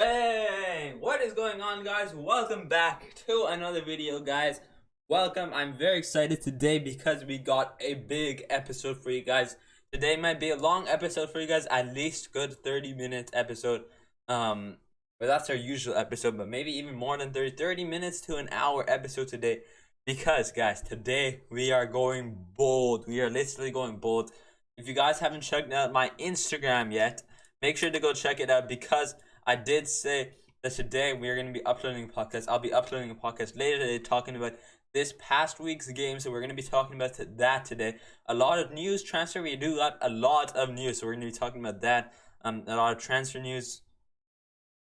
Hey, what is going on, guys? Welcome back to another video, guys. Welcome. I'm very excited today because we got a big episode for you guys. Today might be a long episode for you guys, at least good 30-minute episode. But that's our usual episode, but maybe even more than 30 minutes to an hour episode today. Because, guys, today we are going bold. We are literally going bold. If you guys haven't checked out my Instagram yet, make sure to go check it out because I did say that today we are going to be uploading a podcast. I'll be uploading a podcast later today talking about this past week's game. So we're going to be talking about that today. A lot of news transfer. We do got a lot of news. So we're going to be talking about that. A lot of transfer news.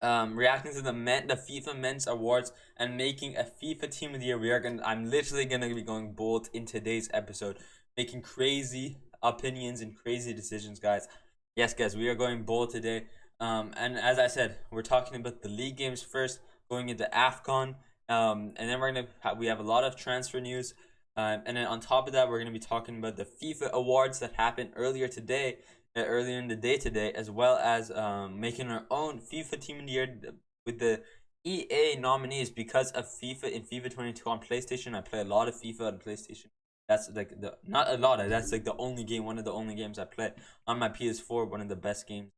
Reacting to the FIFA Men's Awards and making a FIFA Team of the Year. I'm literally gonna be going bold in today's episode, making crazy opinions and crazy decisions, guys. Yes, guys, we are going bold today. And as I said, we're talking about the league games first, going into AFCON. And then we have a lot of transfer news. And then on top of that, we're gonna be talking about the FIFA Awards that happened earlier in the day today, as well as making our own FIFA Team of the Year with the EA nominees because of FIFA 22 on PlayStation. I play a lot of FIFA on PlayStation. That's like not a lot. That's like the only game, one of the only games I play on my PS4. One of the best games.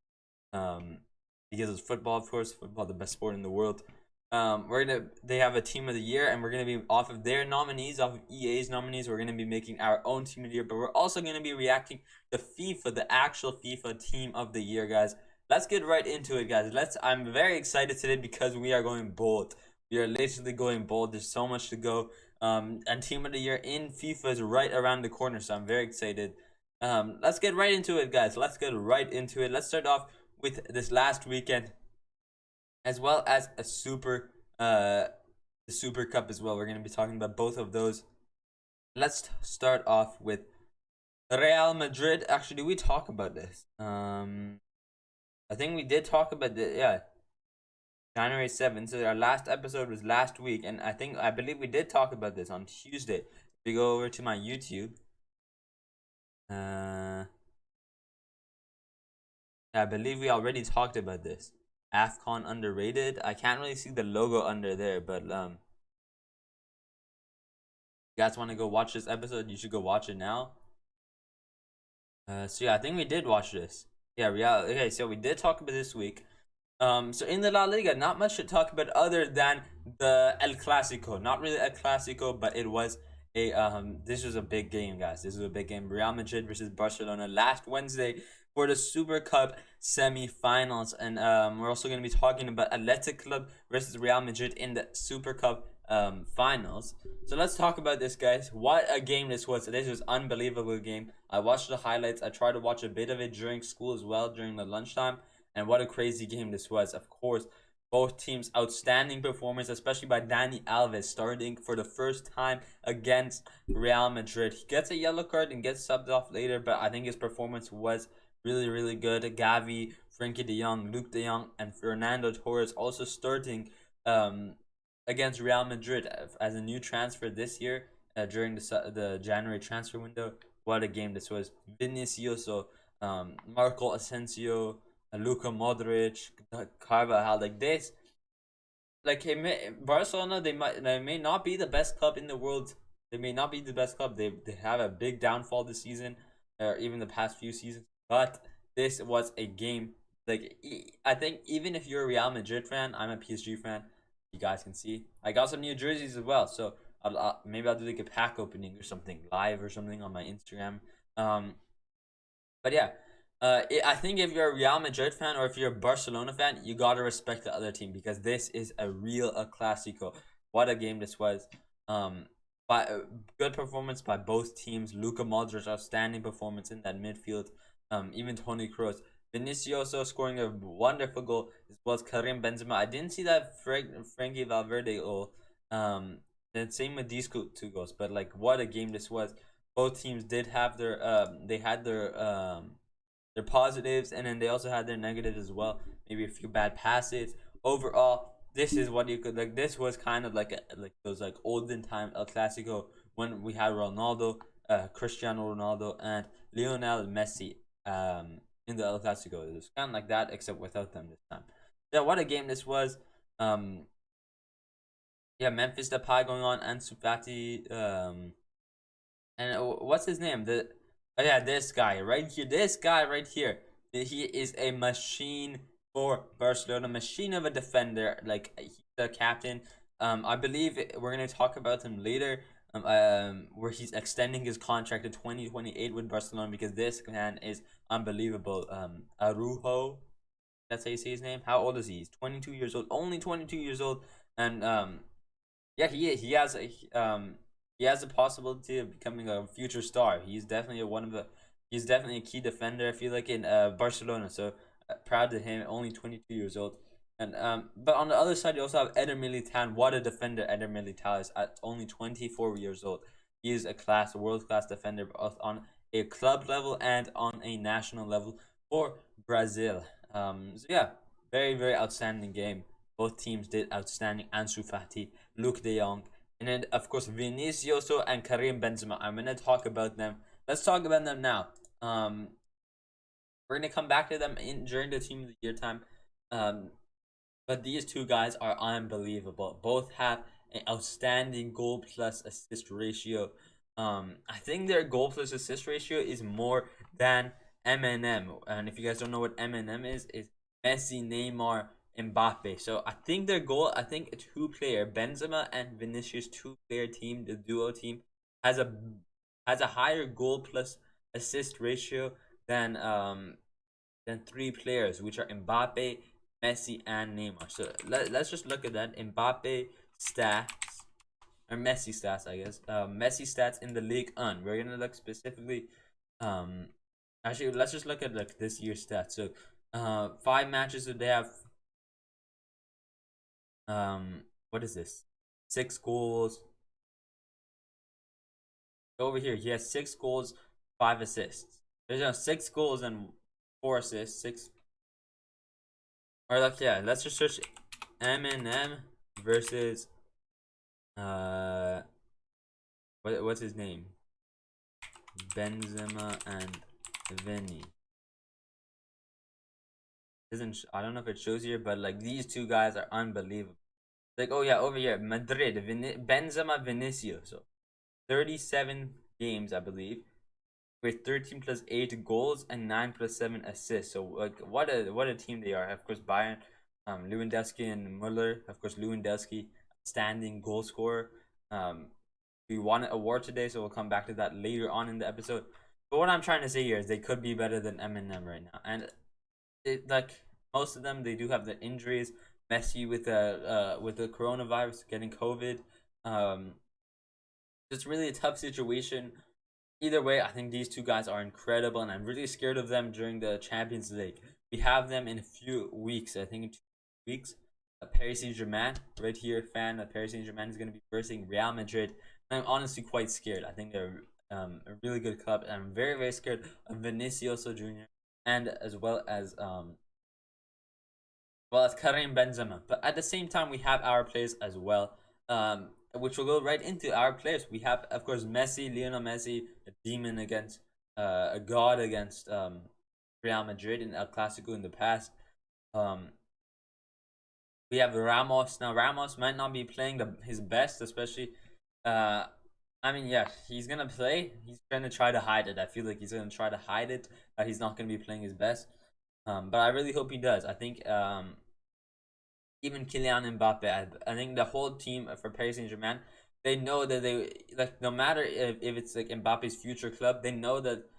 Um, because it's football, of course. Football, the best sport in the world. They have a Team of the Year, and we're gonna be off of their nominees, off of EA's nominees. We're gonna be making our own Team of the Year, but we're also gonna be reacting to FIFA, the actual FIFA Team of the Year, guys. Let's get right into it, guys. I'm very excited today because we are going bold. We are literally going bold. There's so much to go. And Team of the Year in FIFA is right around the corner, so I'm very excited. Let's get right into it, guys. Let's get right into it. Let's start off with this last weekend, as well as the Super Cup as well. We're going to be talking about both of those. Let's start off with Real Madrid. Actually, did we talk about this? I think we did talk about the January 7th. So our last episode was last week, and I believe we did talk about this on Tuesday. If you go over to my YouTube, I believe we already talked about this. AFCON underrated. I can't really see the logo under there, but you guys want to go watch this episode, you should go watch it now. So yeah, I think we did watch this. Yeah, Real. Okay, so we did talk about this week. So in the La Liga, not much to talk about other than the El Clasico. Not really El Clasico, but it was a this was a big game, guys. This was a big game. Real Madrid versus Barcelona last Wednesday for the Super Cup semi-finals, and we're also going to be talking about Athletic Club versus Real Madrid in the Super Cup finals. So let's talk about this, guys. What a game this was. This was unbelievable game. I watched the highlights. I tried to watch a bit of it during school as well, during the lunchtime. And what a crazy game this was. Of course, both teams outstanding performance, especially by Dani Alves, starting for the first time against Real Madrid. He gets a yellow card and gets subbed off later, but I think his performance was really, really good. Gavi, Frenkie de Jong, Luke de Jong, and Fernando Torres also starting against Real Madrid as a new transfer this year during the January transfer window. What a game this was. Vinicius, Marco Asensio, Luka Modric, Carvajal, like this. Like Barcelona, they may not be the best club in the world. They may not be the best club. They have a big downfall this season, or even the past few seasons. But this was a game. Like I think even if you're a Real Madrid fan, I'm a PSG fan. You guys can see I got some new jerseys as well. So maybe I'll do like a pack opening or something live or something on my Instagram. But yeah, I think if you're a Real Madrid fan or if you're a Barcelona fan, you gotta respect the other team because this is a Clasico. What a game this was. By good performance by both teams. Luka Modric, outstanding performance in that midfield. Even Toni Kroos. Vinicius scoring a wonderful goal, as well as Karim Benzema. I didn't see that Frankie Valverde goal. Then same with these two goals. But like, what a game this was. Both teams did have their positives, and then they also had their negatives as well. Maybe a few bad passes. Overall, this is what you could like. This was kind of like those like olden time El Clasico when we had Ronaldo, Cristiano Ronaldo, and Lionel Messi in the El Clasico. It was kind of like that, except without them this time. Yeah, what a game this was. Um, yeah, Memphis Depay going on, Ansu Fati, and what's his name? Oh yeah, this guy right here. This guy right here. He is a machine for Barcelona, machine of a defender. Like he's the captain. I believe we're gonna talk about him later. Where he's extending his contract to 2028 with Barcelona because this man is unbelievable. Arujo, that's how you say his name. How old is he? He's 22 years old. Only 22 years old, and yeah, he has a possibility of becoming a future star. He's definitely a key defender. I feel like in Barcelona. So proud of him. Only 22 years old. And but on the other side, you also have Eder Militao. What a defender Eder Militao is at only 24 years old. He is a world class defender, both on a club level and on a national level for Brazil. So yeah, very outstanding game. Both teams did outstanding. Ansu Fati, Luke De Jong, and then of course Vinicius and Karim Benzema. I'm gonna talk about them. Let's talk about them now. We're gonna come back to them in during the team of the year time. Um, but these two guys are unbelievable. Both have an outstanding goal plus assist ratio. I think their goal plus assist ratio is more than MNM. And if you guys don't know what MNM is Messi, Neymar, Mbappe. So I think their goal, I think a two-player Benzema and Vinicius two-player team, the duo team, has a higher goal plus assist ratio than three players, which are Mbappe, Messi, and Neymar. So let's just look at that. Mbappe stats, or Messi stats, I guess. Messi stats in the League On. We're gonna look specifically. Um, actually, let's just look at like this year's stats. So, 5 matches. So they have what is this? 6 goals. Over here, he has 6 goals, 5 assists. There's 6 goals and 4 assists. Six. Or like yeah, let's just search MNM versus what's his name? Benzema and Vinny. Isn't I don't know if it shows here, but like these two guys are unbelievable. Like oh yeah, over here Madrid, Benzema, Vinicius. So 37 games, I believe, with 13 plus 8 goals and 9 plus 7 assists. So like what a team they are. Of course, Bayern, Lewandowski and Muller. Of course, Lewandowski, standing goal scorer. Um, we won an award today, so we'll come back to that later on in the episode. But what I'm trying to say here is they could be better than MNM right now, and like most of them, they do have the injuries. Messi with the coronavirus, getting COVID. Um, it's really a tough situation. Either way, I think these two guys are incredible, and I'm really scared of them during the Champions League. We have them in a few weeks. I think in 2 weeks. Paris Saint Germain, right here, fan of Paris Saint Germain is going to be versing Real Madrid. And I'm honestly quite scared. I think they're a really good club, and I'm very scared of Vinicius Jr. and as well as Karim Benzema. But at the same time, we have our players as well, which will go right into our players. We have, of course, Messi, Lionel Messi, a demon against, a god against Real Madrid in El Clasico in the past. Um, we have Ramos. Now, Ramos might not be playing his best, especially. Uh, I mean, yeah, he's gonna play. He's gonna try to hide it. I feel like he's gonna try to hide it. That he's not gonna be playing his best. But I really hope he does. I think even Kylian Mbappe. I think the whole team for Paris Saint Germain, they know that they like no matter if it's like Mbappe's future club, they know that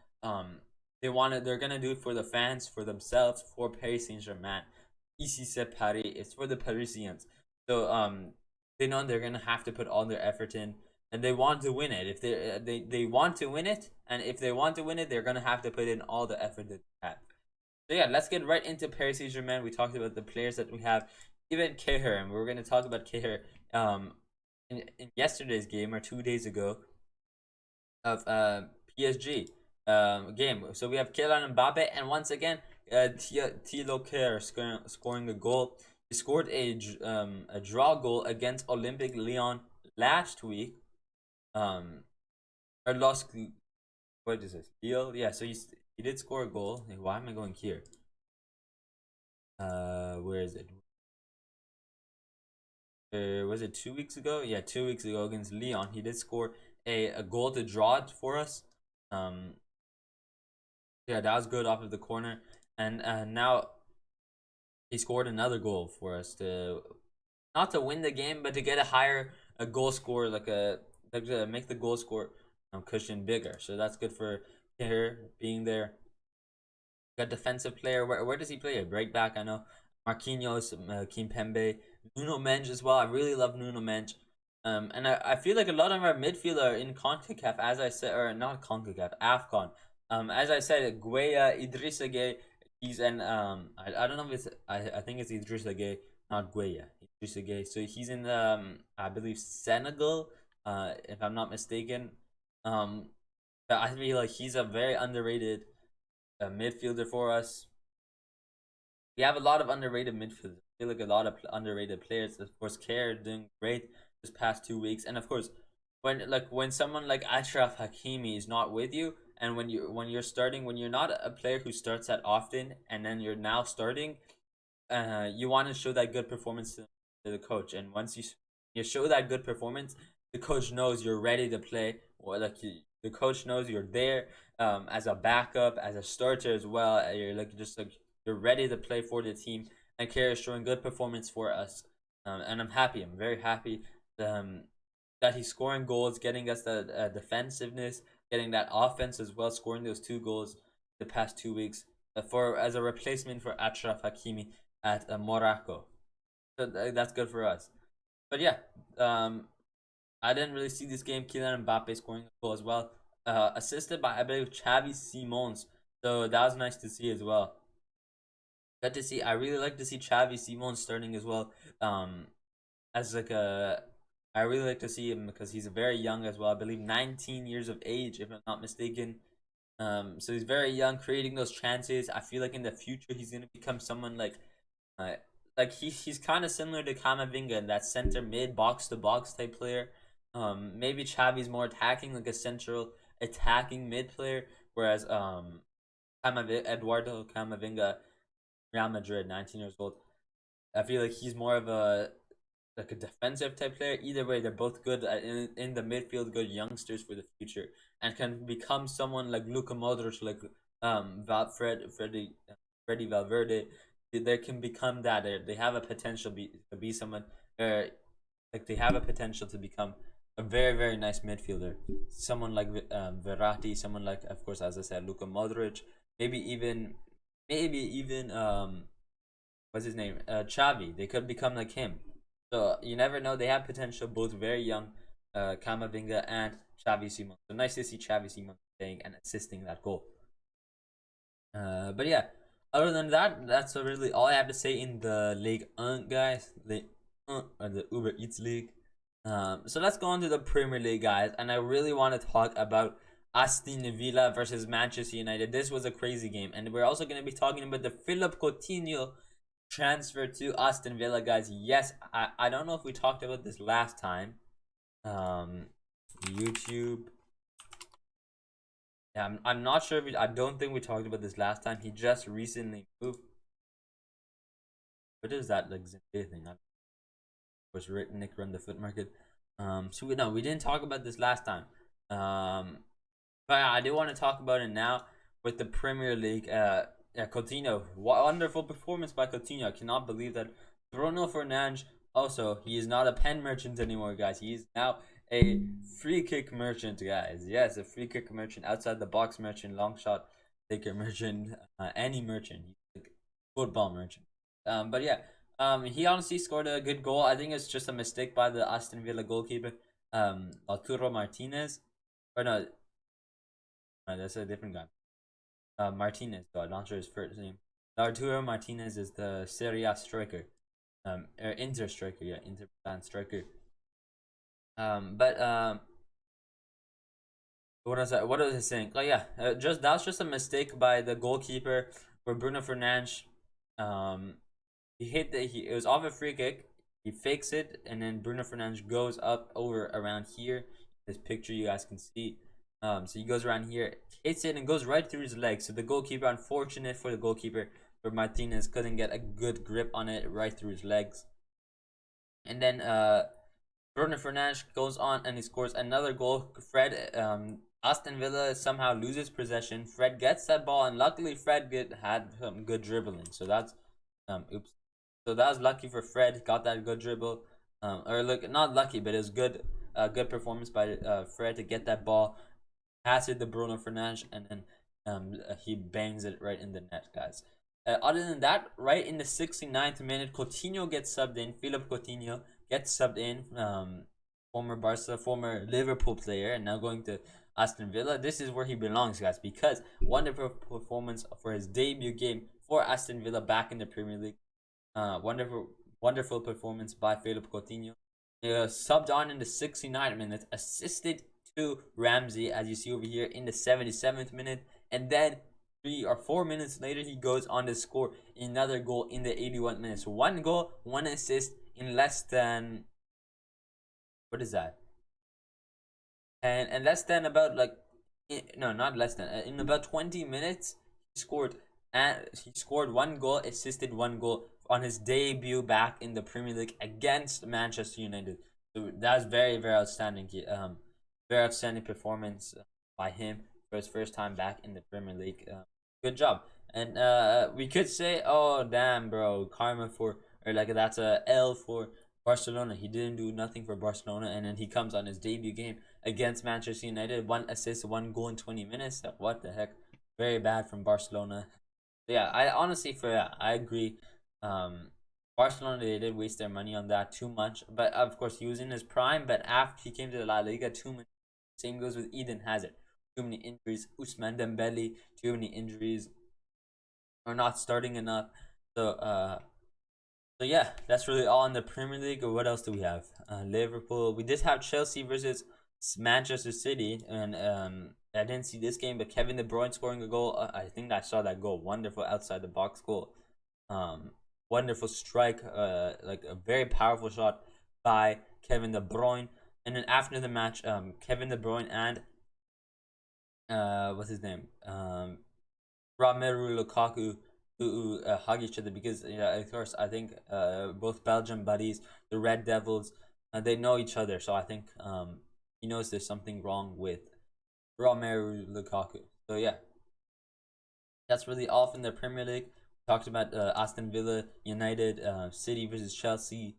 they want it. They're gonna do it for the fans, for themselves, for Paris Saint Germain. Ici c'est Paris. It's for the Parisians. So they know they're gonna have to put all their effort in, and they want to win it. If they want to win it, and if they want to win it, they're gonna have to put in all the effort that they have. So yeah, let's get right into Paris Saint Germain. We talked about the players that we have, even Keher, and we're gonna talk about Keher in yesterday's game or 2 days ago of PSG game. So we have Kylian Mbappe, and once again, Thilo Keher scoring a goal. He scored a draw goal against Olympic Lyon last week. Or lost. What is this? Lille? Yeah. So he did score a goal. Why am I going here? Where is it? Was it 2 weeks ago? Yeah, 2 weeks ago against Leon. He did score a goal to draw it for us. Um, yeah, that was good off of the corner. And now he scored another goal for us to not to win the game, but to get a goal score, like to make the goal score cushion bigger. So that's good for her being there. Got defensive player. Where does he play? Right back, I know. Marquinhos, Kimpembe, Nuno Mendes as well. I really love Nuno Mendes. And I feel like a lot of our midfield are in CONCACAF, as I said, or not CONCACAF, AFCON. As I said, Gueye, Idrissa Gueye, he's an I don't know if it's I think it's Idrissa Gueye, not Gueye. Idrissa Gueye. So he's in I believe Senegal, if I'm not mistaken. But I feel like he's a very underrated midfielder for us. We have a lot of underrated midfielders. I feel like a lot of underrated players. Of course, Kerr doing great this past 2 weeks, and of course, when someone like Achraf Hakimi is not with you, and when you're starting, when you're not a player who starts that often, and then you're now starting, you want to show that good performance to the coach, and once you show that good performance, the coach knows you're ready to play, or the coach knows you're there as a backup, as a starter as well. You're just like you're ready to play for the team, and Kerr is showing good performance for us, and I'm happy. I'm very happy um, that he's scoring goals, getting us the defensiveness, getting that offense as well, scoring those 2 goals the past 2 weeks for as a replacement for Achraf Hakimi at Morocco. So that's good for us. But yeah, I didn't really see this game. Kylian Mbappe scoring a goal as well, assisted by I believe Xavi Simons. So that was nice to see as well. Good to see. I really like to see Xavi Simons starting as well. As like a, I really like to see him because he's very young as well. I believe 19 years of age, if I'm not mistaken. So he's very young, creating those chances. I feel like in the future he's gonna become someone uh, like he's kind of similar to Kamavinga in that center mid box to box type player. Maybe Xavi's more attacking, like a central attacking mid player, whereas Eduardo Camavinga, Real Madrid, 19 years old. I feel like he's more of a defensive type player. Either way, they're both good in the midfield, good youngsters for the future, and can become someone like Luka Modric, like Freddy Valverde. They can become that. They have a potential to be someone. Like they have a potential to become a very nice midfielder. Someone like Verratti, someone like, of course, as I said, Luka Modric. Maybe even what's his name? Xavi. They could become like him. So you never know. They have potential. Both very young, Camavinga and Xavi Simons. So nice to see Xavi Simons playing and assisting that goal. But yeah, other than that, that's really all I have to say in the League 1, guys. Or the Uber Eats League. So let's go on to the Premier League, guys. And I really want to talk about Aston Villa versus Manchester United. This was a crazy game. And we're also going to be talking about the Philip Coutinho transfer to Aston Villa, guys. Yes, I don't know if we talked about this last time. YouTube. Yeah, I'm not sure. I don't think we talked about this last time. He just recently moved. What is that, like, Zendaya thing? Was Nick run the foot market. So we didn't talk about this last time. But I do want to talk about it now with the Premier League. Yeah, Coutinho, wonderful performance by Coutinho. I cannot believe that Bruno Fernandes. Also, he is not a pen merchant anymore, guys. He is now a free kick merchant, guys. Yes, a free kick merchant, outside the box merchant, long shot taker merchant, any merchant. He's a football merchant. But yeah, he honestly scored a good goal. I think it's just a mistake by the Aston Villa goalkeeper, Arturo Martinez. Or no, that's a different guy. Martinez, though. I'm not sure his first name. Arturo Martinez is the Serie A striker. Or Inter striker, yeah, Inter Milan striker. But what was that? What was I saying? Oh yeah, just that was just a mistake by the goalkeeper for Bruno Fernandes. Um, it was off a free kick. He fakes it, and then Bruno Fernandes goes up over around here. This picture you guys can see. So he goes around here, hits it, and goes right through his legs. So the goalkeeper, unfortunate for the goalkeeper, where Martinez couldn't get a good grip on it right through his legs. And then Bruno Fernandes goes on and he scores another goal. Aston Villa somehow loses possession. Fred gets that ball, and luckily Fred had good dribbling. So that's oops. So that was lucky for Fred. Got that good dribble. Or look, not lucky, but it was good. Good performance by Fred to get that ball, pass it to Bruno Fernandes, and then he bangs it right in the net, guys. Other than that, right in the 69th minute, Coutinho gets subbed in. Philip Coutinho gets subbed in. Former Liverpool player, and now going to Aston Villa. This is where he belongs, guys, because wonderful performance for his debut game for Aston Villa back in the Premier League. Wonderful performance by Philip Coutinho. Subbed on in the 69th minute, assisted to Ramsey, as you see over here, in the 77th minute, and then 3 or 4 minutes later, he goes on to score another goal in the 81th minute. So 1 goal, 1 assist in less than, what is that? And less than about like, no, not less than, in about 20 minutes, he scored 1 goal, assisted 1 goal on his debut back in the Premier League against Manchester United. So that's very, very outstanding. Very outstanding performance by him for his first time back in the Premier League. Good job. And we could say, oh damn, bro, karma for, or like that's a L for Barcelona. He didn't do nothing for Barcelona, and then he comes on his debut game against Manchester United, 1 assist, 1 goal in 20 minutes. What the heck? Very bad from Barcelona. Yeah, I honestly, I agree. Barcelona, they did waste their money on that too much, but of course he was in his prime. But after he came to the La Liga, too many. Same goes with Eden Hazard. Too many injuries. Ousmane Dembele, too many injuries. Or not starting enough. So yeah, that's really all in the Premier League. What else do we have? Liverpool. We did have Chelsea versus Manchester City, and I didn't see this game, but Kevin De Bruyne scoring a goal. I think I saw that goal. Wonderful outside the box goal. Wonderful strike. Like a very powerful shot by Kevin De Bruyne. And then after the match, Kevin De Bruyne and what's his name? Romelu Lukaku who hug each other because, yeah, of course, I think both Belgian buddies, the Red Devils, they know each other. So I think he knows there's something wrong with Romelu Lukaku. So yeah, that's really all from the Premier League. We talked about Aston Villa, United, City versus Chelsea,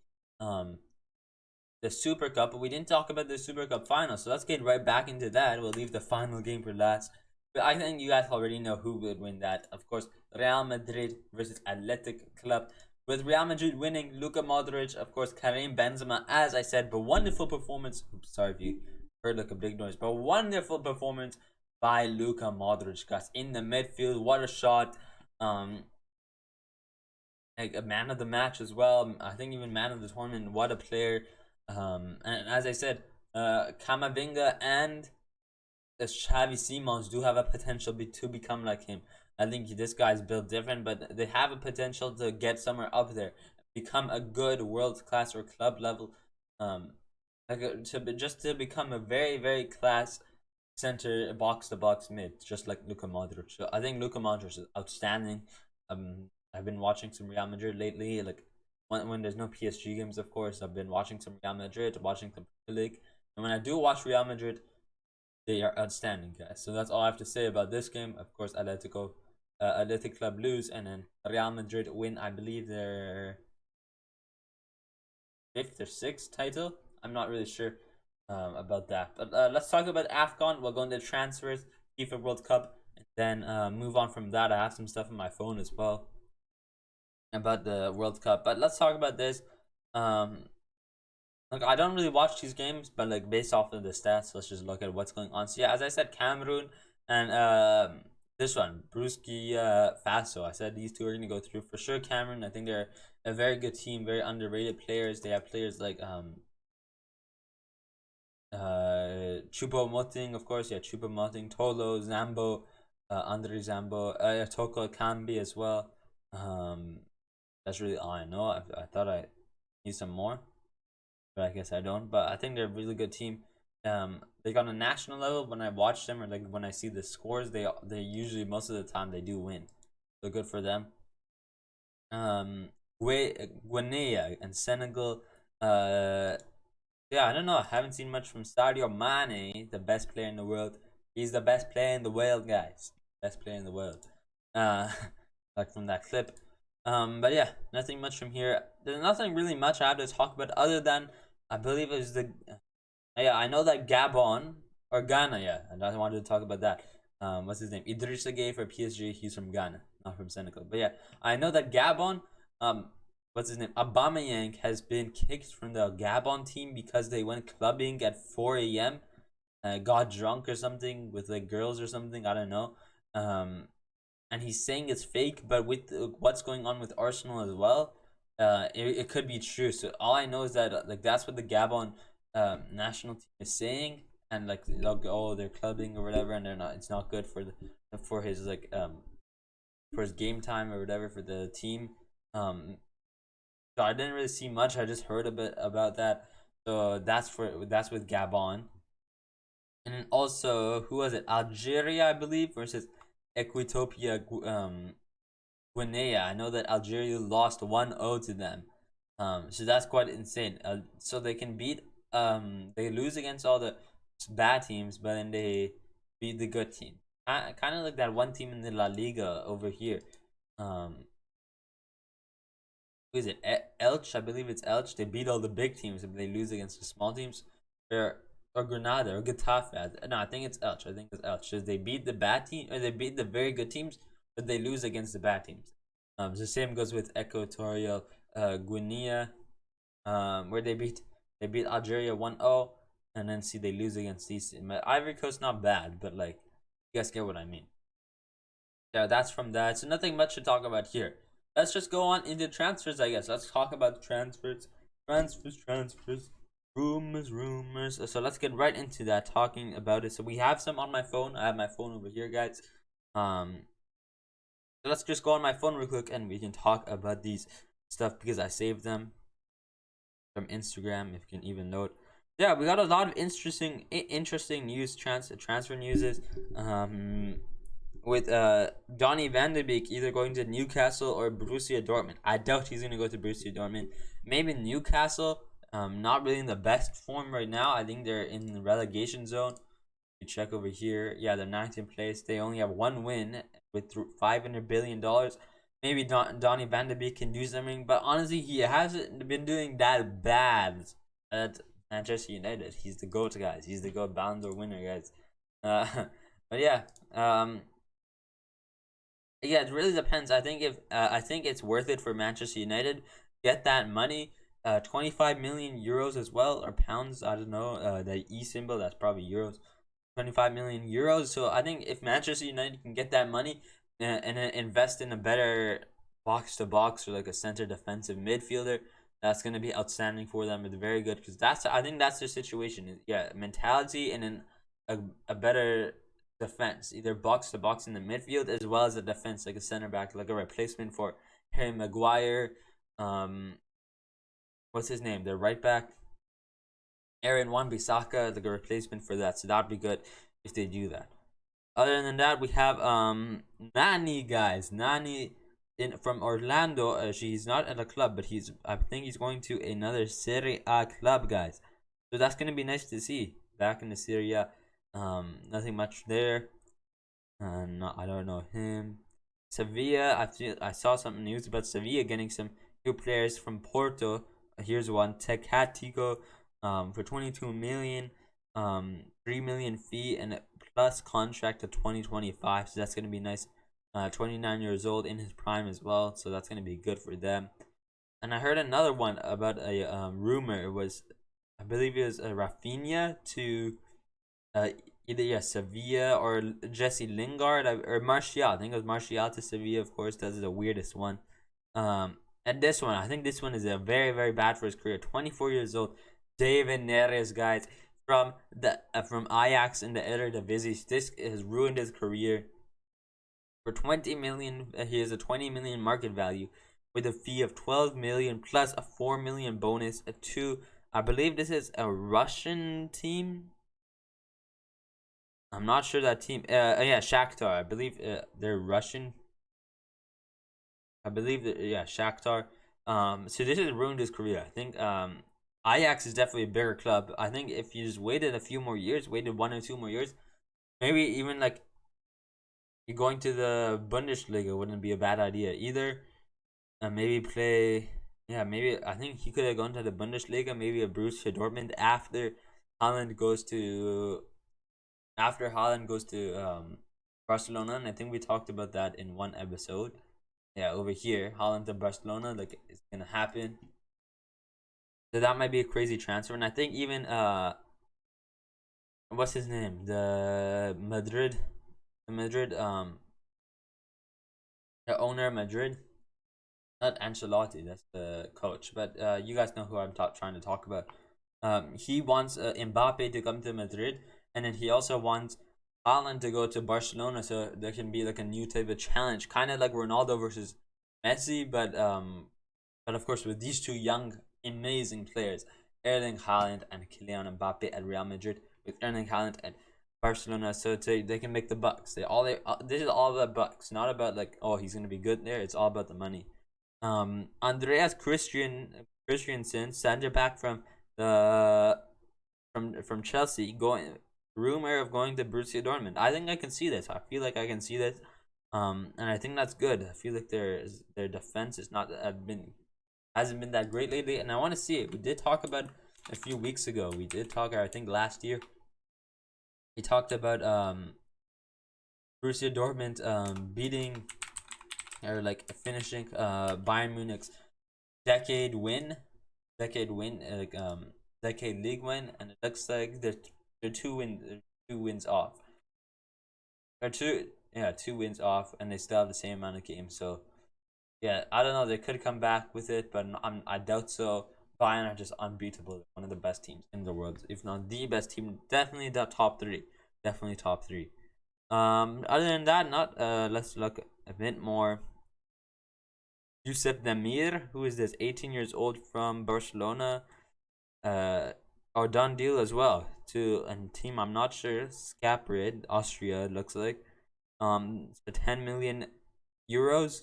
the Super Cup, but we didn't talk about the Super Cup final. So let's get right back into that. We'll leave the final game for last. But I think you guys already know who would win that. Of course, Real Madrid versus Athletic Club. With Real Madrid winning, Luka Modric, of course, Karim Benzema, as I said, but wonderful performance. Oops, sorry if you heard like a big noise, but wonderful performance by Luka Modric, guys, in the midfield. What a shot. Like a man of the match as well. I think even man of the tournament. What a player. And as I said, Camavinga and Xavi Simons do have a potential to become like him. I think this guy's built different, but they have a potential to get somewhere up there, become a good world class or club level, to become a very, very class center box to box mid, just like Luka Modric. So I think Luka Modric is outstanding. I've been watching some Real Madrid lately, like when there's no PSG games, of course. I've been watching some Real Madrid, watching some Premier League, and when I do watch Real Madrid, they are outstanding, guys. So that's all I have to say about this game. Of course, Athletic Club lose, and then Real Madrid win. I believe their 5th or 6th title. I'm not really sure about that. But let's talk about AFCON. We'll go into transfers, FIFA World Cup, and then move on from that. I have some stuff on my phone as well about the World Cup. But let's talk about this. Like, I don't really watch these games, but like based off of the stats, let's just look at what's going on. So yeah, as I said, Cameroon and this one, Burkina Faso. I said these two are gonna go through for sure. Cameroon, I think they're a very good team, very underrated players. They have players like Choupo-Moting, of course, yeah, Choupo-Moting, Tolo, Zambo, Andre Zambo, Toko Kambi as well. That's really all I know. I thought I need some more, but I guess I don't. But I think they're a really good team. Like on a national level, when I watch them or like when I see the scores, they usually most of the time they do win. So good for them. Guinea and Senegal. Uh, yeah, I don't know. I haven't seen much from Sadio Mane, the best player in the world. He's the best player in the world, guys. Best player in the world. Uh, like from that clip. But yeah, nothing much from here. There's nothing really much I have to talk about other than I believe it was the yeah, I know that Gabon or Ghana, yeah. And I wanted to talk about that. What's his name? Idrissa Gueye for PSG. He's from Ghana, not from Senegal. But yeah, I know that Gabon, what's his name? Aubameyang has been kicked from the Gabon team because they went clubbing at 4 a.m. Got drunk or something with like girls or something. I don't know. Um, and he's saying it's fake, but with what's going on with Arsenal as well, it could be true. So all I know is that like that's what the Gabon national team is saying, and like they'll go, oh, they're clubbing or whatever, and they're not. It's not good for the for his like for his game time or whatever for the team. So I didn't really see much. I just heard a bit about that. So that's with Gabon. And then also, who was it? Algeria, I believe, versus Equitopia Guinea. I know that Algeria lost 1-0 to them. So that's quite insane. So they can beat they lose against all the bad teams, but then they beat the good team. Kind of like that one team in the La Liga over here. Um, who is it? Elche, I believe it's Elche. They beat all the big teams, but they lose against the small teams. Or Granada or Getafe. No, I think it's Elche. I think it's Elche. They beat the bad team, or they beat the very good teams, but they lose against the bad teams. So same goes with Equatorial Guinea, where they beat Algeria 1-0, and then see they lose against these. Ivory Coast not bad, but like you guys get what I mean. Yeah, that's from that. So nothing much to talk about here. Let's just go on into transfers, I guess. Let's talk about transfers. Transfers. Rumors. So let's get right into that, talking about it. So we have some on my phone. I have my phone over here, guys. So let's just go on my phone real quick and we can talk about these stuff because I saved them from Instagram, if you can even note. Yeah, we got a lot of interesting news, transfer news. With Donny van de Beek either going to Newcastle or Borussia Dortmund. I doubt he's gonna go to Borussia Dortmund. Maybe Newcastle. Not really in the best form right now. I think they're in the relegation zone. You check over here. Yeah, they're 19th place. They only have one win with $500 billion. Maybe Donny van de Beek can do something, but honestly, he hasn't been doing that bad at Manchester United. He's the GOAT, guys. He's the GOAT Ballon d'Or winner, guys. But yeah, yeah, it really depends. I think it's worth it for Manchester United. Get that money. 25 million euros as well, or pounds. I don't know. The E symbol, that's probably euros. 25 million euros. So I think if Manchester United can get that money and invest in a better box to box or like a center defensive midfielder, that's gonna be outstanding for them. It's very good because I think that's their situation. Yeah, mentality and then a better defense, either box to box in the midfield as well as a defense, like a center back, like a replacement for Harry Maguire. Um, what's his name? The right back, Aaron Wan-Bissaka, like a replacement for that. So that'd be good if they do that. Other than that, we have Nani, guys. Nani in from Orlando. She's not at a club, but I think he's going to another Serie A club, guys. So that's gonna be nice to see back in the Serie A. Nothing much there. No, I don't know him. Sevilla, I saw some news about Sevilla getting some new players from Porto. Here's one, Tecatico, for 22 million, 3 million fee and a plus contract to 2025. So that's gonna be nice. 29 years old in his prime as well. So that's gonna be good for them. And I heard another one about a rumor. It was, I believe it was Rafinha to uh, either Sevilla or Jesse Lingard or Martial. I think it was Martial to Sevilla. Of course, that's the weirdest one. And this one, I think this one is a very very bad for his career. 24 years old, David Neres, guys, from Ajax in the Eredivisie. This has ruined his career. For 20 million, he has a 20 million market value with a fee of 12 million plus a 4 million bonus. I believe this is a Russian team. I'm not sure that team. Yeah, Shakhtar. I believe they're Russian. I believe that, yeah, Shakhtar. So this has ruined his career. I think Ajax is definitely a bigger club. I think if you just waited a few more years, waited 1 or 2 more years, maybe even like going to the Bundesliga wouldn't be a bad idea either. Maybe play. Yeah, maybe I think he could have gone to the Bundesliga. Maybe a Borussia Dortmund Holland goes to after Holland goes to Barcelona, and I think we talked about that in one episode. Yeah, over here, Holland to Barcelona, like it's gonna happen. So that might be a crazy transfer, and I think even what's his name? The owner of Madrid, not Ancelotti, that's the coach, but you guys know who I'm trying to talk about. He wants Mbappe to come to Madrid, and then he also wants Haaland to go to Barcelona, so there can be like a new type of challenge, kind of like Ronaldo versus Messi, but of course with these two young, amazing players, Erling Haaland and Kylian Mbappe at Real Madrid, with Erling Haaland at Barcelona, so they can make the bucks. This is all about bucks, not about like, oh, he's gonna be good there. It's all about the money. Andreas Christiansen, center back from the from Chelsea, going rumor of going to Borussia Dortmund. I think I can see this. I feel like I can see this. And I think that's good. I feel like their defense is not hasn't been that great lately, and I want to see it. We did talk about a few weeks ago. We did talk, I think last year. We talked about Borussia Dortmund beating or like finishing Bayern Munich's decade win, like decade league win, and it looks like they're two wins off. Or two wins off, and they still have the same amount of games. So yeah, I don't know. They could come back with it, but I doubt so. Bayern are just unbeatable. One of the best teams in the world, if not the best team. Definitely the top three. Definitely top three. Other than that, not let's look a bit more. Yusuf Demir, who is this? 18 years old from Barcelona. Or done deal as well to a team I'm not sure. Scaprid, Austria, it looks like. So 10 million euros.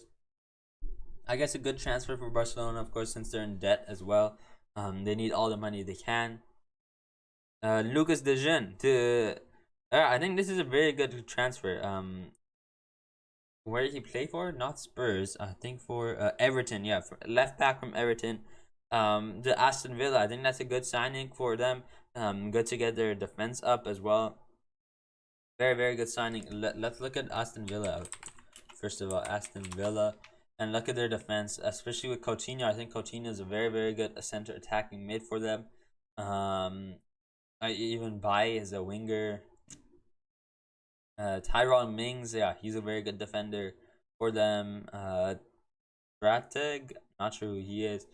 I guess a good transfer for Barcelona, of course, since they're in debt as well. They need all the money they can. Lucas De Jean to. I think this is a very good transfer. Where did he play for? Not Spurs. I think for Everton. Yeah, for left back from Everton. The Aston Villa. I think that's a good signing for them. Good to get their defense up as well. Very, very good signing. Let's look at Aston Villa. First of all, Aston Villa. And look at their defense, especially with Coutinho. I think Coutinho is a very, very good center attacking mid for them. I even Bai as a winger. Tyrone Mings, yeah, he's a very good defender for them. Strateg, not sure who he is.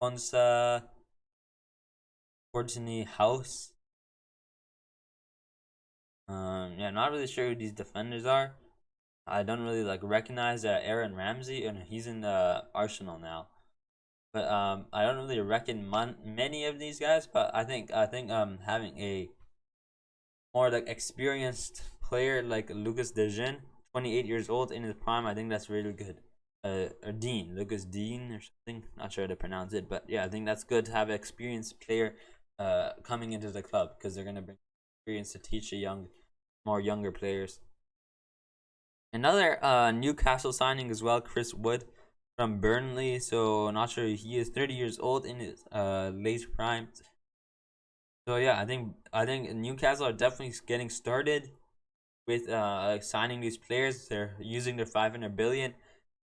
Ponsa, Courtney House. Yeah, not really sure who these defenders are. I don't really like recognize Aaron Ramsey, and he's in Arsenal now. But I don't really reckon many of these guys. But I think having a more like experienced player like Lucas Dejean, 28 years old in his prime, I think that's really good. Or Lucas Dean or something, not sure how to pronounce it, but yeah, I think that's good to have an experienced player coming into the club, because they're gonna bring experience to teach more younger players. Another Newcastle signing as well, Chris Wood from Burnley. So not sure, he is 30 years old in his late prime. So yeah, I think Newcastle are definitely getting started with signing these players. They're using their 500 billion,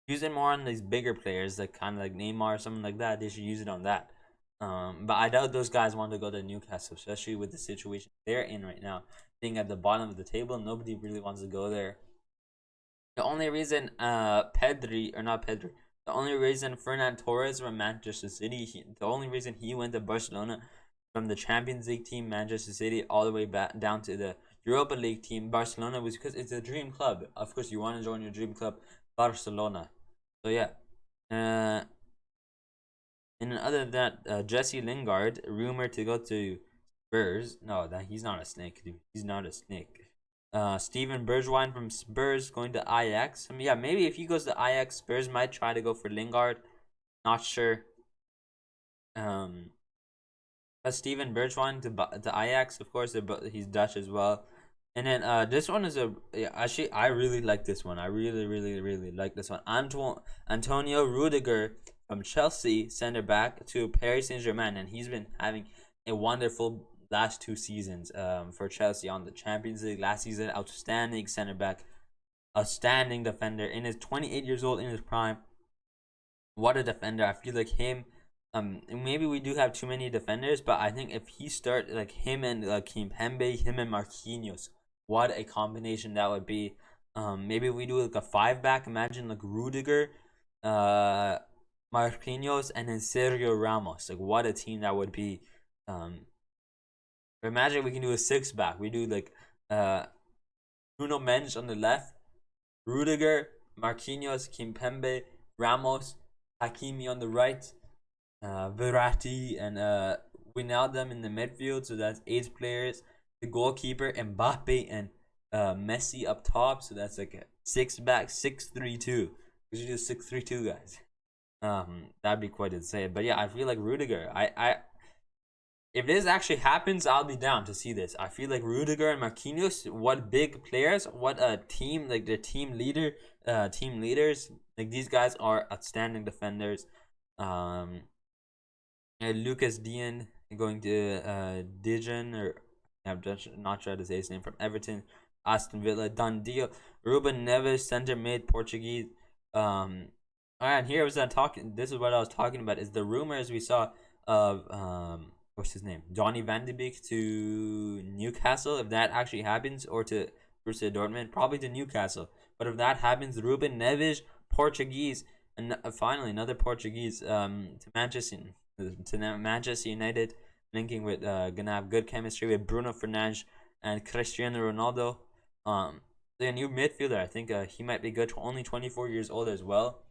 use it more on these bigger players, like kind of like Neymar or something like that. They should use it on that. But I doubt those guys want to go to Newcastle, especially with the situation they're in right now, being at the bottom of the table. Nobody really wants to go there. The only reason the only reason Fernan Torres from Manchester City, the only reason he went to Barcelona from the Champions League team, Manchester City, all the way back down to the Europa League team, Barcelona, was because it's a dream club. Of course, you want to join your dream club, Barcelona. So yeah. And other than that, Jesse Lingard, rumored to go to Spurs. No, that he's not a snake, dude. He's not a snake. Steven Bergwijn from Spurs going to Ajax. I mean, yeah, maybe if he goes to Ajax, Spurs might try to go for Lingard. Not sure. But Steven Bergwijn to Ajax, of course. He's Dutch as well. And then this one is actually I really like this one. I really like this one. Antonio Rudiger from Chelsea, center back to Paris Saint-Germain, and he's been having a wonderful last 2 seasons for Chelsea on the Champions League last season. Outstanding center back, outstanding defender. In his 28 years old, in his prime, what a defender! I feel like him. Maybe we do have too many defenders, but I think if he start like him and Kimpembe, him and Marquinhos, what a combination that would be. Maybe we do like a 5-back. Imagine like Rudiger, Marquinhos, and then Sergio Ramos. Like what a team that would be. Imagine we can do a 6-back. We do like Bruno Mendes on the left, Rudiger, Marquinhos, Kimpembe, Ramos, Hakimi on the right, Verratti, and Wijnaldum in the midfield. So that's 8 players. The goalkeeper, Mbappe, and Messi up top. So that's like a 6-back, 6-3-2. We should do 6-3-2, guys. That'd be quite insane. But yeah, I feel like Rudiger. If this actually happens, I'll be down to see this. I feel like Rudiger and Marquinhos, what big players, what a team, like their team leaders. Like these guys are outstanding defenders. Lucas Digne going to Dijon, or I'm not sure how to say his name, from Everton, Aston Villa, done deal. Ruben Neves, center mid, Portuguese. And here was that talking. This is what I was talking about. Is the rumors we saw of what's his name, Donny van de Beek to Newcastle. If that actually happens, or to Borussia Dortmund, probably to Newcastle. But if that happens, Ruben Neves, Portuguese, and finally another Portuguese to Manchester United, linking with gonna have good chemistry with Bruno Fernandes and Cristiano Ronaldo. The new midfielder, I think he might be good. Only 24 years old as well.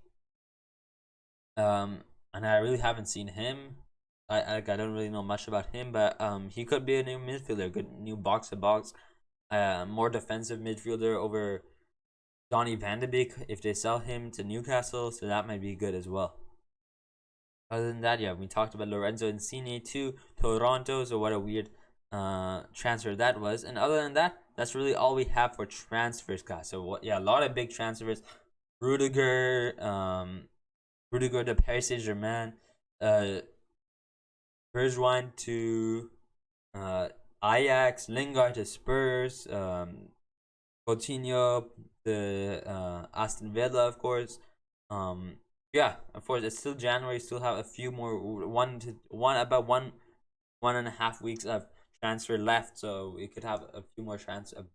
And I really haven't seen him. I don't really know much about him, but he could be a new midfielder, good new box to box, more defensive midfielder over Donny van de Beek if they sell him to Newcastle, so that might be good as well. Other than that, yeah, we talked about Lorenzo Insigne to Toronto, so what a weird transfer that was. And other than that, that's really all we have for transfers, guys. So a lot of big transfers. Rudiger to Paris Saint-Germain, Bergwijn to Ajax, Lingard to Spurs, Coutinho to Aston Villa, of course. Yeah, of course, it's still January. Still have a few more, about 1.5 weeks of transfer left, so we could have a few more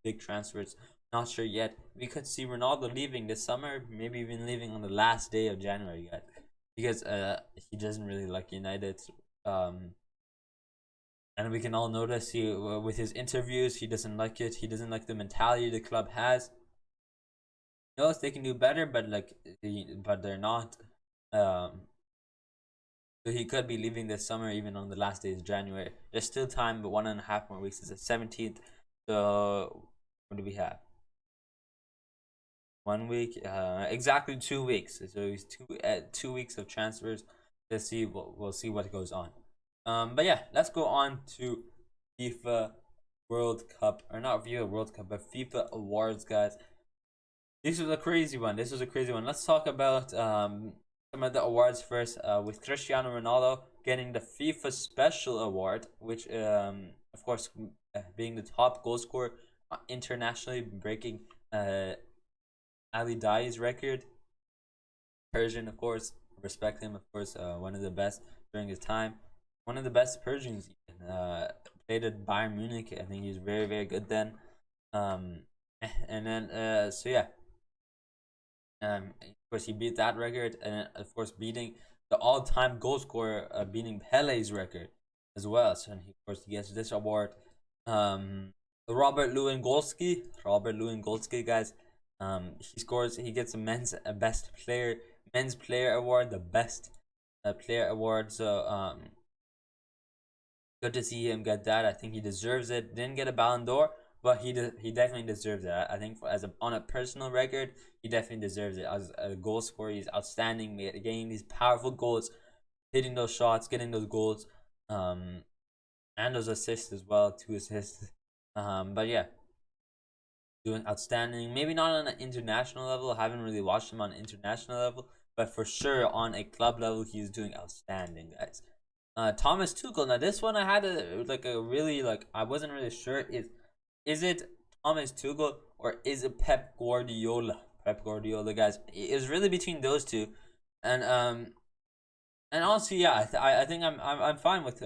big transfers. Not sure yet. We could see Ronaldo leaving this summer, maybe even leaving on the last day of January, guys, because he doesn't really like United. And we can all notice with his interviews, he doesn't like it. He doesn't like the mentality the club has. He knows they can do better, but they're not. So he could be leaving this summer, even on the last days of January. There's still time, but 1.5 more weeks. It's the 17th. So what do we have? 1 week, exactly 2 weeks. So it's 2 weeks of transfers. Let's see. We'll see what goes on. But yeah, let's go on to FIFA World Cup, or not FIFA World Cup, but FIFA Awards, guys. This was a crazy one. Let's talk about some of the awards first. With Cristiano Ronaldo getting the FIFA Special Award, which of course being the top goal scorer internationally, breaking Ali Dai's record. Persian, of course, respect him. Of course, one of the best during his time. One of the best Persians. Played at Bayern Munich. I think he's very, very good then. And then so yeah. Of course, he beat that record, and of course beating the all-time goal scorer, beating Pele's record as well. So of course he gets this award. Robert Lewandowski, guys. He gets a men's player award, the best player award. So good to see him get that. I think he deserves it. Didn't get a Ballon d'Or, but he definitely deserves it. I think on a personal record, he definitely deserves it. As a goal scorer, he's outstanding, getting these powerful goals, hitting those shots, getting those goals, and those assists as well, 2 assists. But yeah, doing outstanding. Maybe not on an international level. I haven't really watched him on an international level, but for sure on a club level, he's doing outstanding, guys. Thomas Tuchel. Now this one I had a really I wasn't really sure. Is it Thomas Tuchel or is it Pep Guardiola? Pep Guardiola, guys. It's really between those two, and honestly, yeah, I think I'm fine with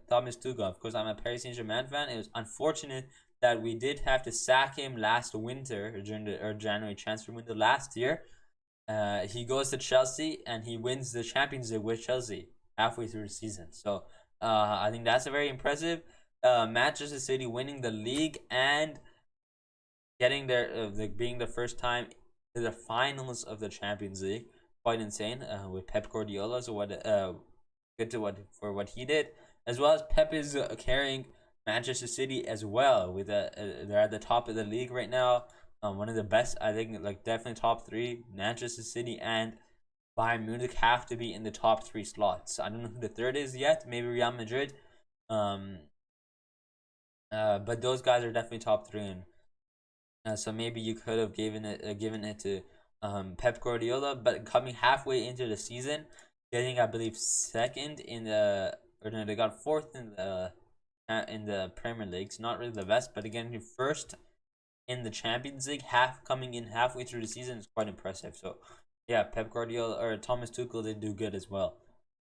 Thomas Tuchel. Of course, I'm a Paris Saint-Germain fan. It was unfortunate that we did have to sack him last winter or during the January transfer window last year. He goes to Chelsea and he wins the Champions League with Chelsea halfway through the season. So I think that's a very impressive. Manchester City winning the league and getting there, being the first time to the finals of the Champions League, quite insane. With Pep Guardiola, so good to what he did, as well as Pep is carrying Manchester City as well. With they're at the top of the league right now. One of the best, I think, definitely top three. Manchester City and Bayern Munich have to be in the top 3 slots. I don't know who the third is yet. Maybe Real Madrid. But those guys are definitely top 3, and so maybe you could have given it to Pep Guardiola. But coming halfway into the season, getting I believe second in the or no, they got fourth in the Premier League. It's not really the best, but again, first in the Champions League, coming in halfway through the season is quite impressive. So yeah, Pep Guardiola or Thomas Tuchel, they do good as well.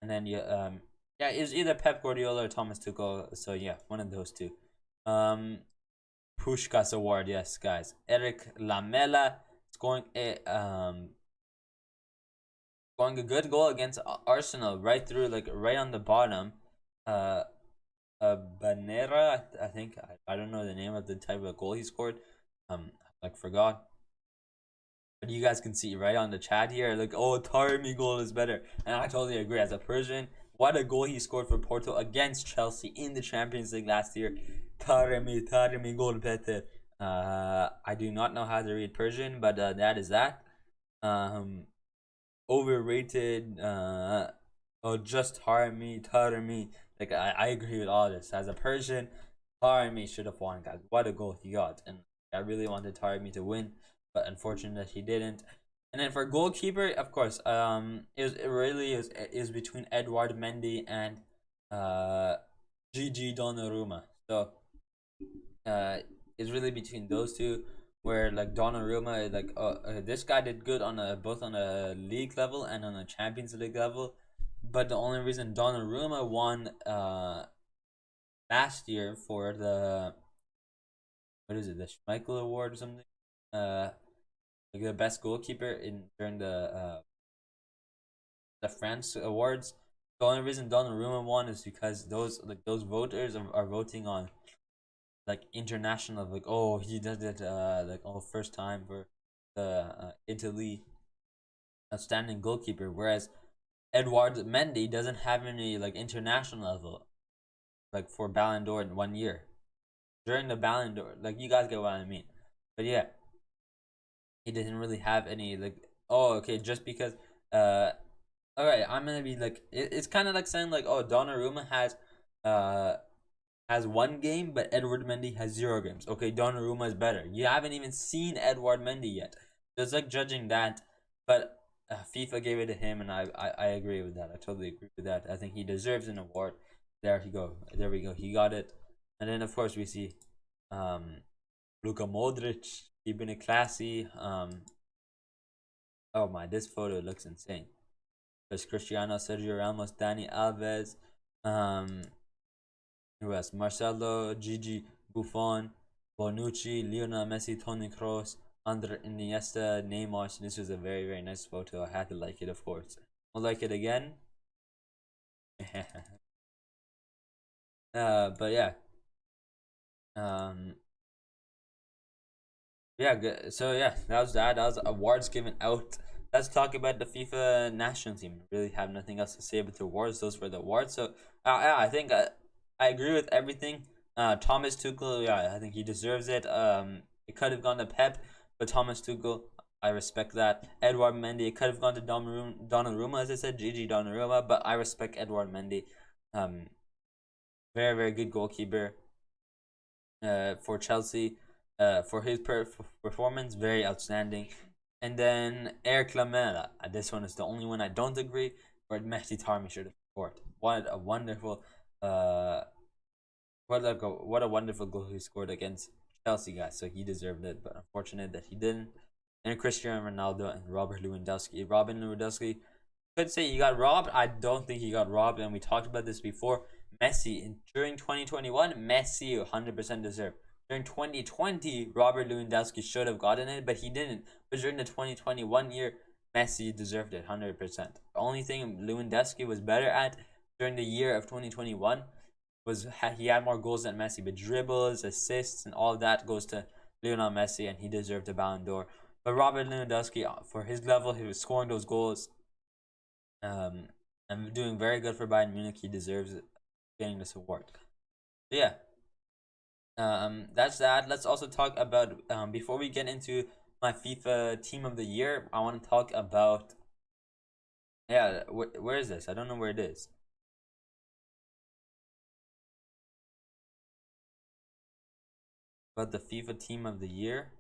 And then yeah, it's either Pep Guardiola or Thomas Tuchel. So yeah, one of those two. Pushkas Award, yes, guys. Eric Lamela scoring a good goal against Arsenal, right through, right on the bottom. Banera, I think. I don't know the name of the type of goal he scored. Forgot. But you guys can see right on the chat here, Taremi goal is better. And I totally agree. As a Persian, what a goal he scored for Porto against Chelsea in the Champions League last year. Taremi goal better. I do not know how to read Persian, but that is that. Overrated. Just Taremi. I agree with all this. As a Persian, Taremi should have won, guys. What a goal he got, and I really wanted Taremi to win, but unfortunate he didn't. And then for goalkeeper, of course, it really is between Edouard Mendy and Gigi Donnarumma. So it's really between those two. Where Donnarumma, this guy did good on both on a league level and on a Champions League level, but the only reason Donnarumma won last year for the the Schmeichel Award or something, the best goalkeeper during the France Awards. The only reason Donnarumma won is because those voters are voting on international, he did it first time for the Italy outstanding goalkeeper, whereas Edouard Mendy doesn't have any international level for Ballon d'Or in 1 year during the Ballon d'Or. You guys get what I mean. But yeah, he didn't really have any just because alright, I'm gonna be it's kind of saying Donnarumma has 1 game, but Edouard Mendy has 0 games. Okay, Donnarumma is better. You haven't even seen Edouard Mendy yet. So it's judging that, but FIFA gave it to him, and I agree with that. I totally agree with that. I think he deserves an award. There we go. He got it. And then of course we see Luka Modric keeping it classy. Oh my, this photo looks insane. There's Cristiano, Sergio Ramos, Dani Alves, who else? Marcelo, Gigi, Buffon, Bonucci, Lionel Messi, Toni Kroos, Andre Iniesta, Neymar. So this was a very, very nice photo. I had to like it, of course. I'll like it again. But yeah. Yeah, good. So yeah, that was that. That was awards given out. Let's talk about the FIFA national team. Really have nothing else to say about the awards. Those were the awards. So yeah, I think I agree with everything. Thomas Tuchel, yeah, I think he deserves it. It could have gone to Pep, but Thomas Tuchel, I respect that. Edouard Mendy, it could have gone to Donnarumma, as I said, Gigi Donnarumma, but I respect Edouard Mendy. Very, very good goalkeeper for Chelsea. For his performance, very outstanding. And then Eric Lamela. This one is the only one I don't agree. Where Mehdi Taremi should have scored. What a wonderful, what a wonderful goal he scored against Chelsea, guys. So he deserved it, but unfortunate that he didn't. And Cristiano Ronaldo and Robert Lewandowski. Robin Lewandowski, could say he got robbed. I don't think he got robbed, and we talked about this before. Messi during 2021, Messi 100% deserved. During 2020, Robert Lewandowski should have gotten it, but he didn't. But during the 2021 year, Messi deserved it 100%. The only thing Lewandowski was better at during the year of 2021 was he had more goals than Messi, but dribbles, assists, and all of that goes to Lionel Messi, and he deserved the Ballon d'Or. But Robert Lewandowski, for his level, he was scoring those goals. And doing very good for Bayern Munich. He deserves getting this award. So yeah. That's that. Let's also talk about before we get into my FIFA Team of the Year, I want to talk about where is this? I don't know where it is. About the FIFA Team of the Year.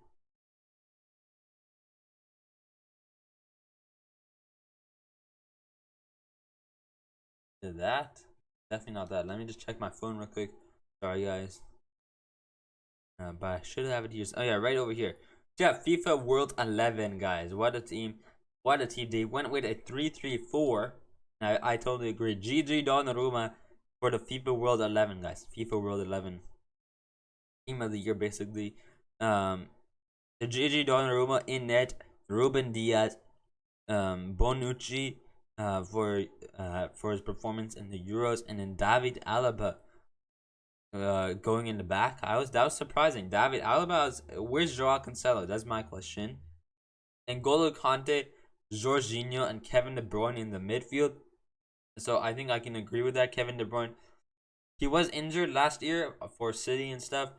Did that? Definitely not that. Let me just check my phone real quick. Sorry, guys. But I should have it here. Oh yeah, right over here. So yeah, FIFA World 11, guys. What a team! What a team! They went with a 3-3-4. I totally agree. GG Donnarumma for the FIFA World 11, guys. FIFA World 11 Team of the Year, basically. The GG Donnarumma in net. Ruben Diaz, Bonucci, for his performance in the Euros, and then David Alaba going in the back. That was surprising. David Alaba where's Joao Cancelo? That's my question. And N'Golo Kante, Jorginho, and Kevin De Bruyne in the midfield. So I think I can agree with that. Kevin De Bruyne, he was injured last year for City and stuff,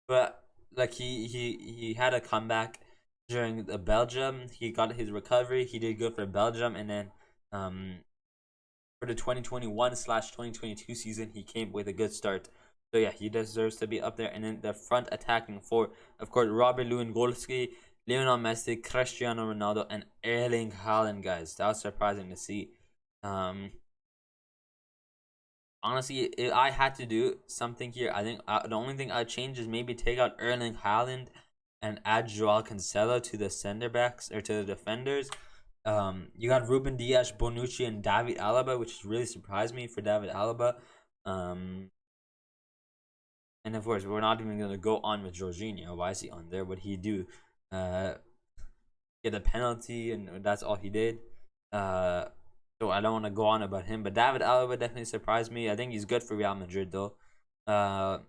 but like he had a comeback during the Belgium. He got his recovery. He did good for Belgium, and then for the 2021/2022 season, he came with a good start. So yeah, he deserves to be up there. And then the front attacking four, of course, Robert Lewandowski, Lionel Messi, Cristiano Ronaldo, and Erling Haaland, guys. That was surprising to see. Honestly, if I had to do something here, I think the only thing I'd change is maybe take out Erling Haaland and add Joao Cancelo to the center backs or to the defenders. You got Ruben Dias, Bonucci, and David Alaba, which really surprised me for David Alaba. And of course, we're not even going to go on with Jorginho. Why is he on there? What he do? Get a penalty, and that's all he did. So I don't want to go on about him. But David Alaba definitely surprised me. I think he's good for Real Madrid, though. But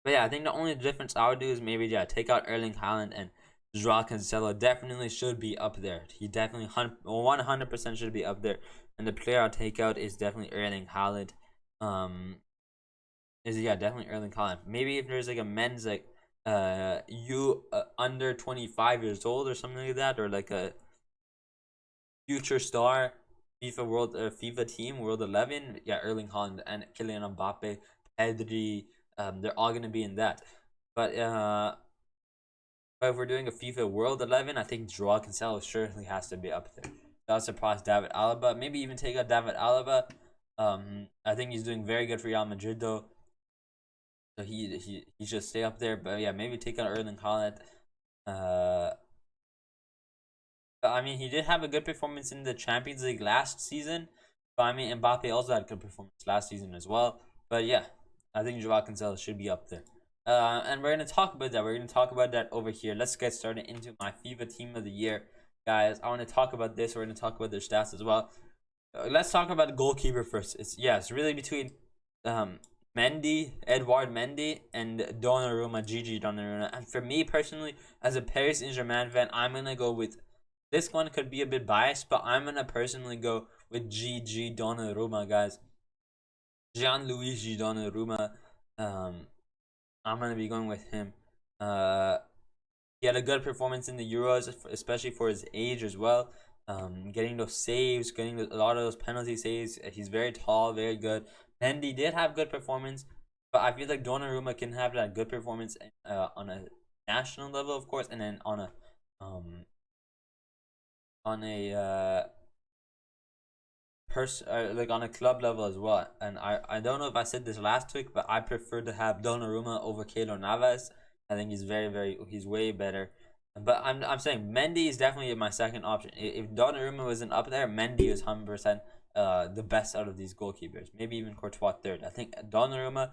yeah, I think the only difference I would do is maybe, take out Erling Haaland, and Joao Cancelo definitely should be up there. He definitely 100% should be up there. And the player I'll take out is definitely Erling Haaland. Definitely Erling Haaland. Maybe if there's like a men's under 25 years old or something like that, or like a future star FIFA team World 11, Erling Haaland and Kylian Mbappe, Pedri, they're all gonna be in that. But if we're doing a FIFA World 11, I think Joao Cancelo surely has to be up there. That would surprise David Alaba. Maybe even take out David Alaba. I think he's doing very good for Real Madrid, though. So he should stay up there. But yeah, maybe take out Erling Haaland. I mean, he did have a good performance in the Champions League last season. But I mean, Mbappe also had a good performance last season as well. But yeah, I think Joao Cancelo should be up there. And we're going to talk about that. We're going to talk about that over here. Let's get started into my FIFA Team of the Year. Guys, I want to talk about this. We're going to talk about their stats as well. Let's talk about the goalkeeper first. It's really between Edouard Mendy, and Donnarumma, Gigi Donnarumma. And for me personally, as a Paris Saint-Germain fan, I'm going to go with, this one could be a bit biased, but I'm going to personally go with Gigi Donnarumma, guys. Gianluigi Donnarumma. Um, I'm gonna be going with him. Uh, he had a good performance in the Euros, especially for his age as well. Getting those saves, getting a lot of those penalty saves. He's very tall, very good. Mendy did have good performance, but I feel like Donnarumma can have that good performance on a national level, of course, and then um on a like on a club level as well. And I don't know if I said this last week, but I prefer to have Donnarumma over Keylor Navas. I think he's way better. But I'm saying Mendy is definitely my second option. If Donnarumma wasn't up there, Mendy is 100% the best out of these goalkeepers. Maybe even Courtois third. I think Donnarumma,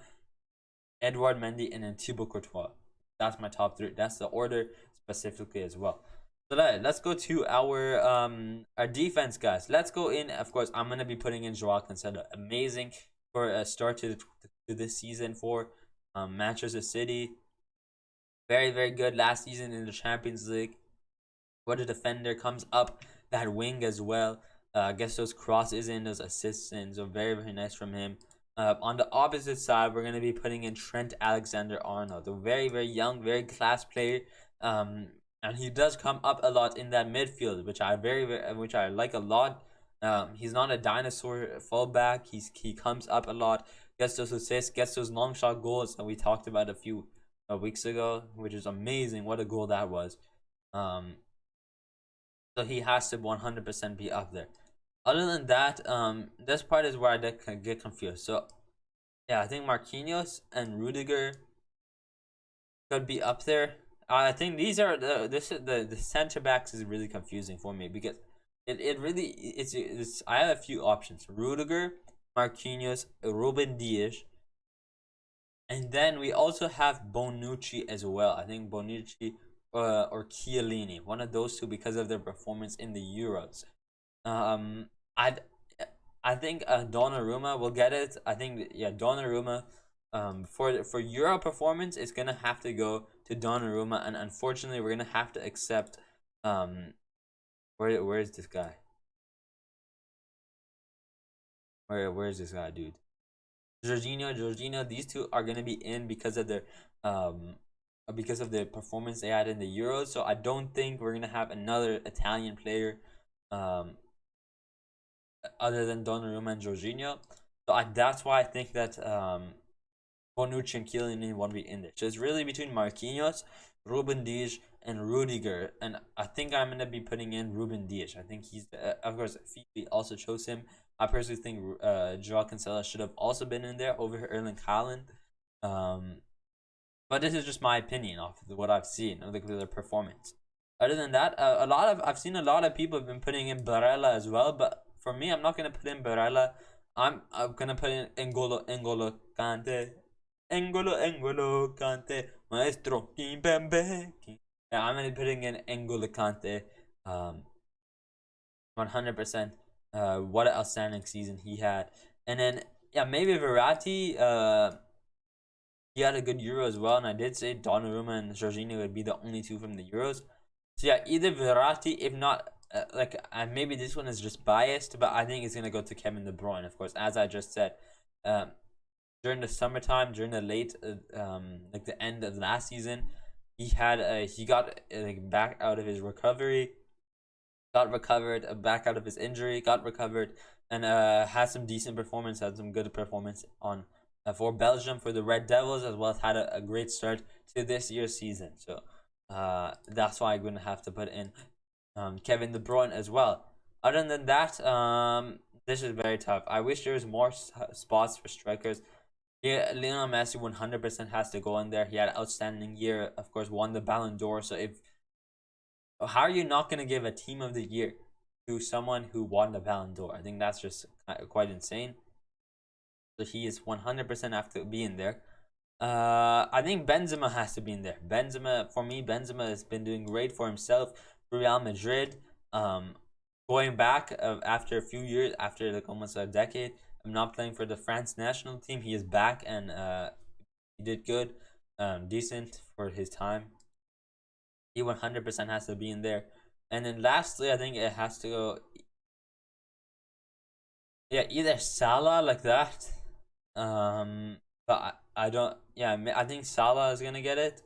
Edouard Mendy, and then Thibaut Courtois. That's my top three. That's the order specifically as well. So let's go to our defense, guys. Let's go in. Of course, I'm gonna be putting in Joao Cancelo. Amazing for a start to this season for Manchester City. Very very good last season in the Champions League. What a defender, comes up that wing as well. Gets those crosses in, those assists in. So very very nice from him. On the opposite side, we're gonna be putting in Trent Alexander-Arnold, a very very young, very class player. And he does come up a lot in that midfield, which I like a lot. He's not a dinosaur fullback. He comes up a lot, gets those assists, gets those long shot goals that we talked about a few weeks ago, which is amazing. What a goal that was. Um, so he has to 100% be up there. Other than that, this part is where I get confused. So yeah, I think Marquinhos and Rudiger could be up there. I think these are the center backs is really confusing for me because it really it's I have a few options: Rudiger, Marquinhos, Ruben Dias, and then we also have Bonucci as well. I think Bonucci or Chiellini, one of those two, because of their performance in the Euros. Um, I I think Donnarumma will get it. I think yeah, Donnarumma. For Euro performance, it's gonna have to go to Donnarumma, and unfortunately, we're gonna have to accept. Um, where is this guy? Where is this guy, dude? Jorginho. These two are gonna be in um because of the performance they had in the Euros. So I don't think we're gonna have another Italian player um other than Donnarumma and Jorginho. So that's why I think that Bonucci and Chiellini won't be in there. So it's really between Marquinhos, Ruben Dias, and Rudiger. And I think I'm gonna be putting in Ruben Dias. I think he's of course FIFA also chose him. I personally think Joao Cancelo should have also been in there over Erling Haaland. Um, but this is just my opinion off of what I've seen of the performance. Other than that, I've seen a lot of people have been putting in Barella as well. But for me, I'm not gonna put in Barella. I'm gonna put in N'Golo Kante. N'Golo Kante, Maestro Kimpembe. Yeah, I'm gonna be putting in N'Golo Kante. 100%. What an outstanding season he had. And then yeah, maybe Verratti. He had a good Euro as well, and I did say Donnarumma and Jorginho would be the only two from the Euros. So yeah, either Verratti, if not, maybe this one is just biased, but I think it's gonna go to Kevin De Bruyne, of course, as I just said. Um, During the summertime, during the late, like the end of last season, he got like back out of his recovery, got recovered, back out of his injury, got recovered, and had some decent performance, had some good performance on for Belgium for the Red Devils, as well as had a great start to this year's season. So that's why I'm gonna have to put in Kevin De Bruyne as well. Other than that, this is very tough. I wish there was more spots for strikers. Yeah, Lionel Messi 100% has to go in there. He had an outstanding year. Of course, won the Ballon d'Or. So how are you not going to give a Team of the Year to someone who won the Ballon d'Or? I think that's just quite insane. So he is 100% have to be in there. I think Benzema has to be in there. For me, Benzema has been doing great for himself for Real Madrid. Um, Going back after a few years, after like almost a decade, I'm not playing for the France national team. He is back and he did good, decent for his time. He 100% has to be in there. And then lastly, I think it has to go. Yeah, either Salah like that, but I don't. Yeah, I think Salah is gonna get it.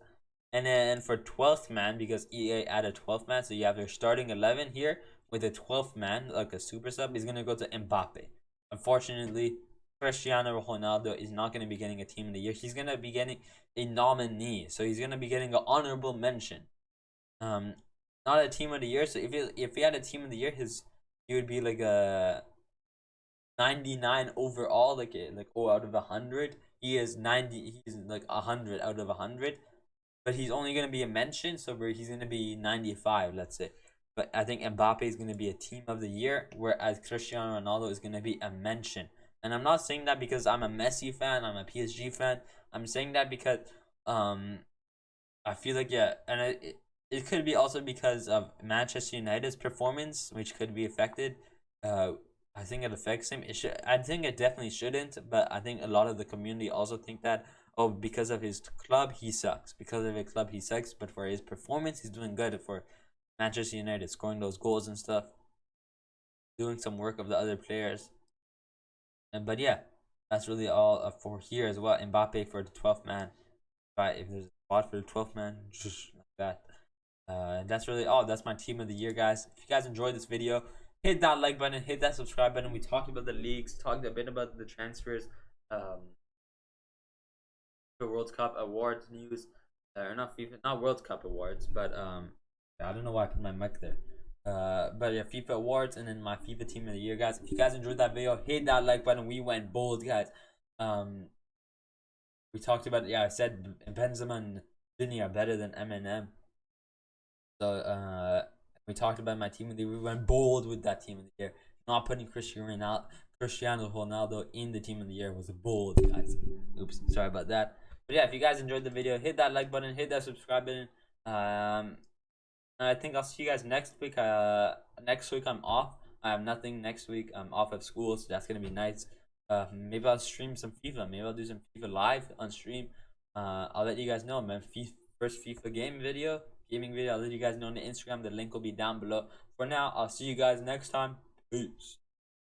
And then for 12th man, because EA added 12th man, so you have your starting 11 here with a 12th man, like a super sub, is going to go to Mbappe. Unfortunately, Cristiano Ronaldo is not going to be getting a team of the year. He's going to be getting a nominee, so he's going to be getting an honorable mention. Um, Not a team of the year. So if he had a team of the year, he would be like a 99 overall, like out of 100. He is 90. He's like 100 out of 100, but he's only going to be a mention, so he's going to be 95, let's say. But I think Mbappe is going to be a team of the year, whereas Cristiano Ronaldo is going to be a mention. And I'm not saying that because I'm a Messi fan, I'm a PSG fan. I'm saying that because um I feel like, yeah, and it could be also because of Manchester United's performance, which could be affected. I think it affects him. It should. I think it definitely shouldn't, but I think a lot of the community also think that, oh, because of his club he sucks. Because of his club he sucks, but for his performance he's doing good for Manchester United, scoring those goals and stuff, doing some work of the other players. But yeah, that's really all for here as well. Mbappe for the 12th man. Right, if there's a spot for the 12th man, just like that. That's really all. That's my team of the year, guys. If you guys enjoyed this video, hit that like button, hit that subscribe button. We talked about the leagues, talked a bit about the transfers, the World Cup awards news, or not FIFA, not World Cup awards, but I don't know why I put my mic there. But yeah, FIFA awards, and then my FIFA team of the year, guys. If you guys enjoyed that video, hit that like button. We went bold, guys. We talked about, yeah, I said Benzema and Vinny are better than MNM. So we talked about my team of the year. We went bold with that team of the year. Not putting Cristiano Ronaldo in the team of the year was bold, guys. Oops, sorry about that. But yeah, if you guys enjoyed the video, hit that like button, hit that subscribe button. And I think I'll see you guys next week. Next week I'm off. I have nothing next week. I'm off of school, so that's gonna be nice. Maybe I'll stream some FIFA. Maybe I'll do some FIFA live on stream. I'll let you guys know, man. First FIFA gaming video. I'll let you guys know on the Instagram. The link will be down below. For now, I'll see you guys next time. Peace.